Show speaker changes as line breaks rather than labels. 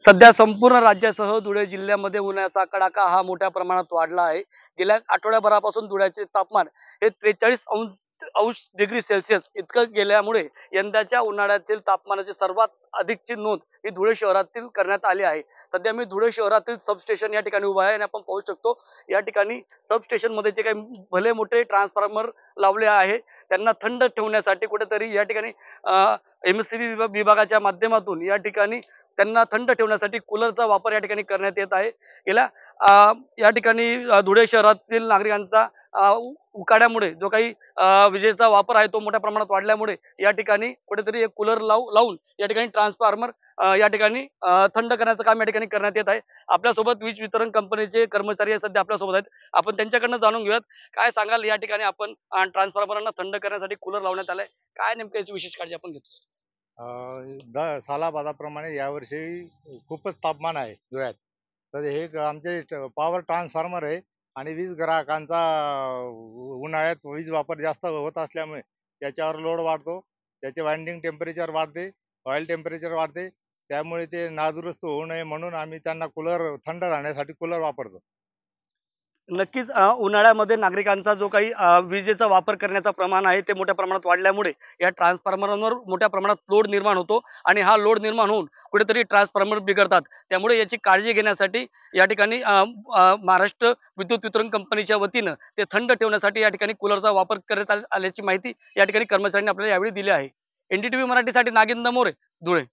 सध्या संपूर्ण राज्यासह धुळे जिल्ह्यामध्ये उन्हाचा कडाका हा मोठ्या प्रमाणात वाढला आहे. गेल्या आठवड्याभरापासून धुळ्याचे तापमान हे 43 अंश डिग्री सेल्सिअस इतकं गेल्यामुळे यंदाच्या उन्हाळ्यातील तापमानाची सर्वात अधिकची नोंद ही धुळे शहरातील करण्यात आली आहे. सध्या मी धुळे शहरातील सबस्टेशन या ठिकाणी उभा आहे आणि आपण पाहू शकतो या ठिकाणी सबस्टेशन मध्ये जे काही भले मोठे ट्रान्सफॉर्मर लावले आहे त्यांना थंड ठेवण्यासाठी कुठेतरी या ठिकाणी एमएससीबी विभागाच्या माध्यमातून या ठिकाणी त्यांना थंड ठेवण्यासाठी कूलरचा वापर या ठिकाणी करण्यात येत आहे. गेल्या या ठिकाणी धुळे शहरातील नागरिकांचा उकाड्यामुळे जो काही विजेचा वापर आहे तो मोठ्या प्रमाणात वाढल्यामुळे या ठिकाणी कुठेतरी एक कूलर लावून या ठिकाणी ट्रान्सफॉर्मर या ठिकाणी थंड करण्याचं काम या ठिकाणी करण्यात येत आहे. आपल्यासोबत वीज वितरण कंपनीचे कर्मचारी सध्या आपल्यासोबत आहेत. आपण त्यांच्याकडनं जाणून घेऊयात. काय सांगाल, या ठिकाणी आपण ट्रान्सफॉर्मरांना थंड करण्यासाठी कूलर लावण्यात आलाय, काय नेमकं याची विशेष काळजी आपण घेतो?
सालाबादाप्रमाणे यावर्षी खूपच तापमान आहे धुळ्यात. तर हे आमचे पॉवर ट्रान्सफॉर्मर आहे आणि वीज ग्राहकांचा उन्हाळ्यात वीज वापर जास्त होत असल्यामुळे त्याच्यावर लोड वाढतो, त्याचे वाइंडिंग टेम्परेचर वाढते, ऑइल टेम्परेचर वाढते. त्यामुळे ते नादुरुस्त होऊ नये म्हणून आम्ही त्यांना थंड राहण्यासाठी कूलर वापरतो.
नक्कीच उन्हाळ्यामध्ये नागरिकांचा जो काही विजेचा वापर करण्याचा प्रमाण आहे ते मोठ्या प्रमाणात वाढल्यामुळे या ट्रान्सफॉर्मरवर मोठ्या प्रमाणात लोड निर्माण होतो आणि हा लोड निर्माण होऊन कुठेतरी ट्रान्सफॉर्मर बिघडतात. त्यामुळे याची काळजी घेण्यासाठी या ठिकाणी महाराष्ट्र विद्युत वितरण कंपनीच्या वतीनं ते थंड ठेवण्यासाठी या ठिकाणी कूलरचा वापर करण्यात आल्याची माहिती या ठिकाणी कर्मचाऱ्यांनी आपल्याला यावेळी दिली आहे. एनडीटीव्ही मराठीसाठी नागेंद्र मोरे, धुळे.